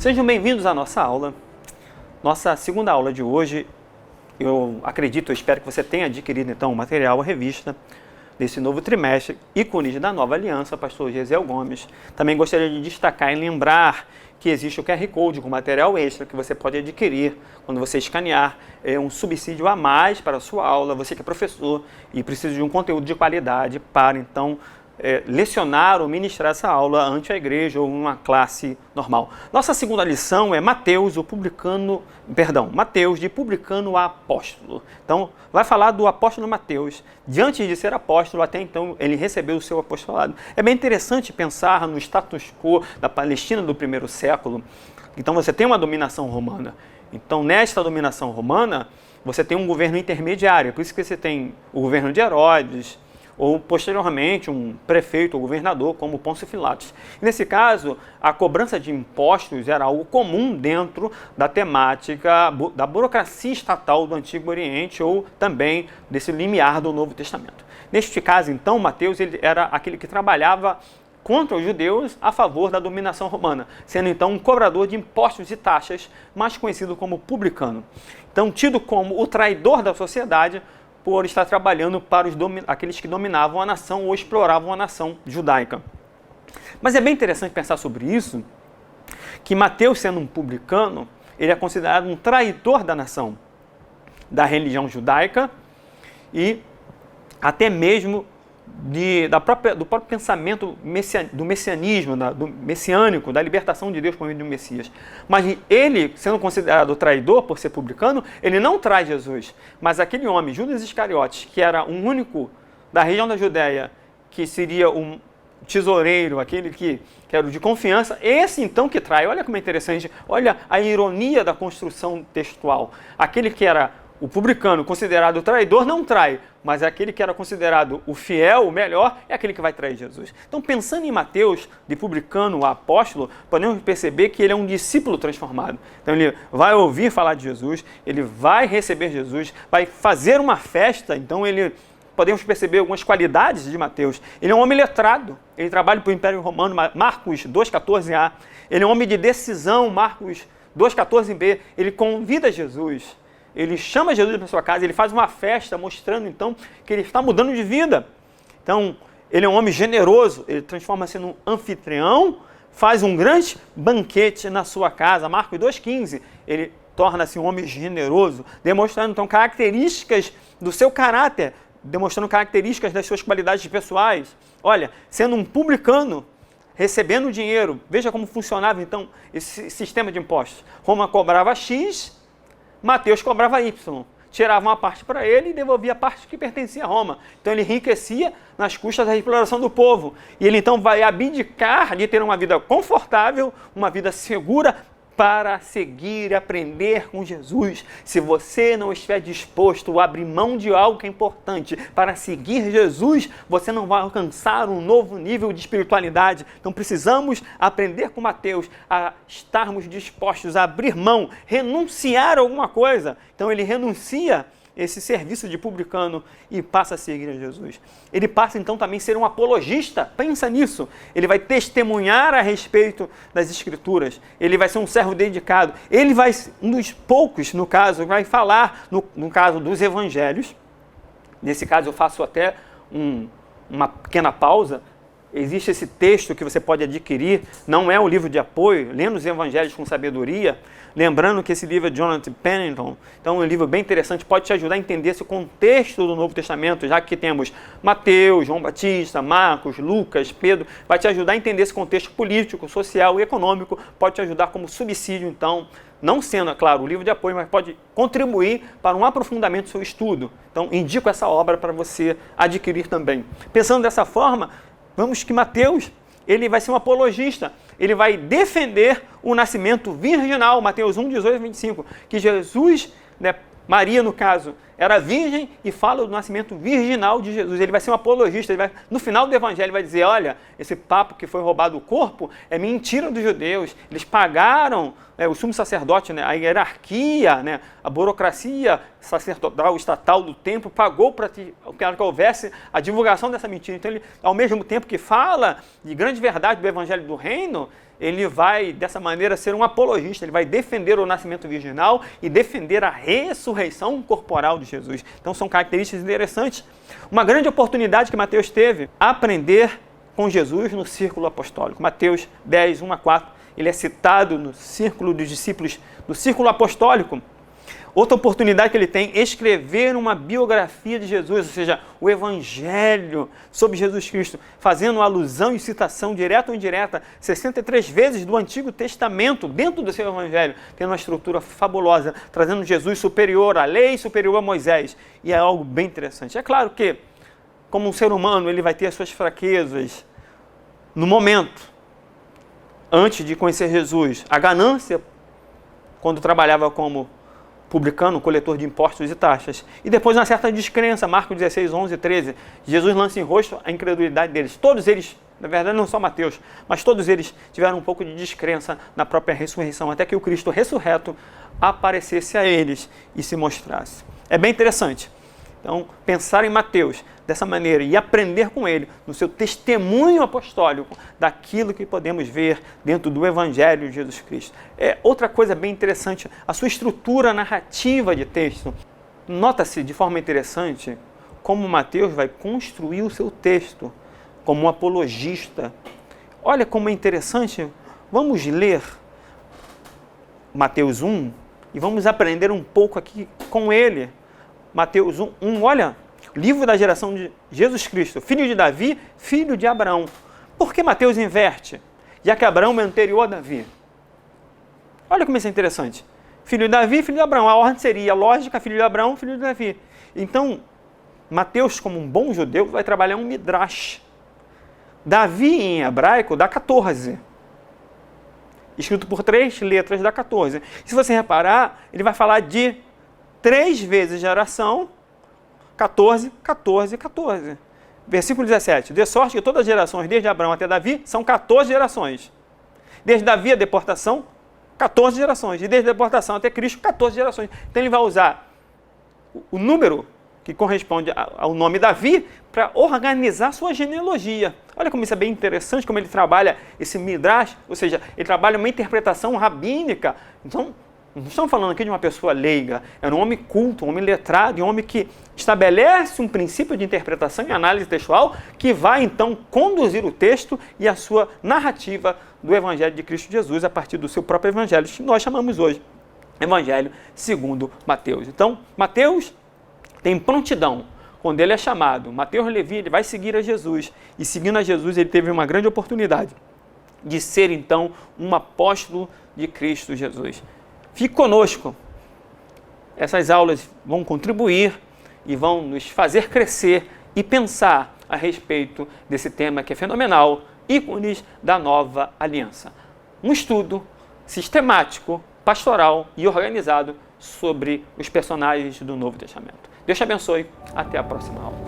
Sejam bem-vindos à nossa aula. Nossa segunda aula de hoje, eu espero que você tenha adquirido então o material, a revista desse novo trimestre, Ícones da Nova Aliança, pastor Gesiel Gomes. Também gostaria de destacar e lembrar que existe o QR Code com material extra que você pode adquirir quando você escanear. É um subsídio a mais para a sua aula, você que é professor e precisa de um conteúdo de qualidade para então lecionar ou ministrar essa aula ante a igreja ou uma classe normal. Nossa segunda lição é Mateus de publicano a apóstolo. Então, vai falar do apóstolo Mateus. Diante de ser apóstolo, até então, ele recebeu o seu apostolado. É bem interessante pensar no status quo da Palestina do primeiro século. Então, você tem uma dominação romana. Então, nesta dominação romana, você tem um governo intermediário. Por isso que você tem o governo de Herodes, ou posteriormente um prefeito ou governador como Pôncio Pilatos. Nesse caso, a cobrança de impostos era algo comum dentro da temática da burocracia estatal do Antigo Oriente ou também desse limiar do Novo Testamento. Neste caso, então, Mateus ele era aquele que trabalhava contra os judeus a favor da dominação romana, sendo então um cobrador de impostos e taxas, mais conhecido como publicano. Então, tido como o traidor da sociedade, por estar trabalhando para aqueles que dominavam a nação ou exploravam a nação judaica. Mas é bem interessante pensar sobre isso, que Mateus, sendo um publicano, ele é considerado um traidor da nação, da religião judaica e até mesmo do próprio pensamento do messianismo, do messiânico, da libertação de Deus por meio de um Messias. Mas ele, sendo considerado traidor por ser publicano, ele não traz Jesus. Mas aquele homem, Judas Iscariotes, que era um único da região da Judéia, que seria um tesoureiro, aquele que era o de confiança, esse então que trai. Olha como é interessante, olha a ironia da construção textual. Aquele que era o publicano, considerado traidor, não trai, mas aquele que era considerado o fiel, o melhor, é aquele que vai trair Jesus. Então, pensando em Mateus, de publicano a apóstolo, podemos perceber que ele é um discípulo transformado. Então, ele vai ouvir falar de Jesus, ele vai receber Jesus, vai fazer uma festa. Então, podemos perceber algumas qualidades de Mateus. Ele é um homem letrado, ele trabalha para o Império Romano, Marcos 2,14a. Ele é um homem de decisão, Marcos 2,14b. Ele convida Jesus. Ele chama Jesus para sua casa, ele faz uma festa mostrando então que ele está mudando de vida. Então, ele é um homem generoso, ele transforma-se num anfitrião, faz um grande banquete na sua casa. Marcos 2,15, ele torna-se um homem generoso, demonstrando então características do seu caráter, demonstrando características das suas qualidades pessoais. Olha, sendo um publicano, recebendo dinheiro, veja como funcionava então esse sistema de impostos. Roma cobrava X, Mateus cobrava Y, tirava uma parte para ele e devolvia a parte que pertencia a Roma. Então ele enriquecia nas custas da exploração do povo. E ele então vai abdicar de ter uma vida confortável, uma vida segura, para seguir e aprender com Jesus. Se você não estiver disposto a abrir mão de algo que é importante para seguir Jesus, você não vai alcançar um novo nível de espiritualidade. Então precisamos aprender com Mateus a estarmos dispostos a abrir mão, renunciar a alguma coisa. Então ele renuncia esse serviço de publicano e passa a seguir a Jesus. Ele passa então também a ser um apologista, pensa nisso. Ele vai testemunhar a respeito das Escrituras, ele vai ser um servo dedicado, ele vai, um dos poucos, no caso, vai falar, no caso dos evangelhos. Nesse caso eu faço até uma pequena pausa. Existe esse texto que você pode adquirir, não é um livro de apoio, lendo os evangelhos com sabedoria, lembrando que esse livro é de Jonathan Pennington, então é um livro bem interessante, pode te ajudar a entender esse contexto do Novo Testamento, já que temos Mateus, João Batista, Marcos, Lucas, Pedro, vai te ajudar a entender esse contexto político, social e econômico, pode te ajudar como subsídio, então, não sendo, é claro, o livro de apoio, mas pode contribuir para um aprofundamento do seu estudo. Então, indico essa obra para você adquirir também. Pensando dessa forma, vamos que Mateus, ele vai ser um apologista, ele vai defender o nascimento virginal, Mateus 1, 18 a 25, que Jesus, Maria no caso, era virgem e fala do nascimento virginal de Jesus. Ele vai ser um apologista, no final do evangelho vai dizer, olha, esse papo que foi roubado o corpo é mentira dos judeus. Eles pagaram o sumo sacerdote, né, a hierarquia, né, a burocracia sacerdotal, estatal do templo, pagou para que houvesse a divulgação dessa mentira. Então ele, ao mesmo tempo que fala de grande verdade do evangelho do reino, ele vai, dessa maneira, ser um apologista, ele vai defender o nascimento virginal e defender a ressurreição corporal de Jesus. Então são características interessantes. Uma grande oportunidade que Mateus teve, aprender com Jesus no círculo apostólico. Mateus 10, 1 a 4, ele é citado no círculo dos discípulos, no círculo apostólico. Outra oportunidade que ele tem, escrever uma biografia de Jesus, ou seja, o Evangelho sobre Jesus Cristo, fazendo alusão e citação direta ou indireta, 63 vezes do Antigo Testamento dentro do seu Evangelho, tendo uma estrutura fabulosa, trazendo Jesus superior à lei, superior a Moisés. E é algo bem interessante. É claro que, como um ser humano, ele vai ter as suas fraquezas no momento, antes de conhecer Jesus. A ganância, quando trabalhava como publicano, coletor de impostos e taxas. E depois uma certa descrença, Marcos 16, 11 e 13. Jesus lança em rosto a incredulidade deles. Todos eles, na verdade não só Mateus, mas todos eles tiveram um pouco de descrença na própria ressurreição, até que o Cristo ressurreto aparecesse a eles e se mostrasse. É bem interessante. Então, pensar em Mateus dessa maneira e aprender com ele, no seu testemunho apostólico, daquilo que podemos ver dentro do Evangelho de Jesus Cristo. Outra coisa bem interessante, a sua estrutura narrativa de texto. Nota-se de forma interessante como Mateus vai construir o seu texto como um apologista. Olha como é interessante. Vamos ler Mateus 1 e vamos aprender um pouco aqui com ele. Mateus 1, olha, livro da geração de Jesus Cristo, filho de Davi, filho de Abraão. Por que Mateus inverte? Já que Abraão é anterior a Davi. Olha como isso é interessante. Filho de Davi, filho de Abraão. A ordem seria lógica, filho de Abraão, filho de Davi. Então, Mateus, como um bom judeu, vai trabalhar um midrash. Davi, em hebraico, dá 14. Escrito por 3 letras, dá 14. Se você reparar, ele vai falar de 3 vezes geração, 14, 14, 14. Versículo 17. De sorte que todas as gerações, desde Abraão até Davi, são 14 gerações. Desde Davi a deportação, 14 gerações. E desde a deportação até Cristo, 14 gerações. Então ele vai usar o número que corresponde ao nome Davi para organizar sua genealogia. Olha como isso é bem interessante, como ele trabalha esse midrash, ou seja, ele trabalha uma interpretação rabínica. Então, não estamos falando aqui de uma pessoa leiga, é um homem culto, um homem letrado, um homem que estabelece um princípio de interpretação e análise textual que vai, então, conduzir o texto e a sua narrativa do Evangelho de Cristo Jesus a partir do seu próprio Evangelho, que nós chamamos hoje Evangelho segundo Mateus. Então, Mateus tem prontidão. Quando ele é chamado, Mateus Levi, ele vai seguir a Jesus. E seguindo a Jesus, ele teve uma grande oportunidade de ser, então, um apóstolo de Cristo Jesus. Fique conosco. Essas aulas vão contribuir e vão nos fazer crescer e pensar a respeito desse tema que é fenomenal, ícones da nova aliança. Um estudo sistemático, pastoral e organizado sobre os personagens do Novo Testamento. Deus te abençoe. Até a próxima aula.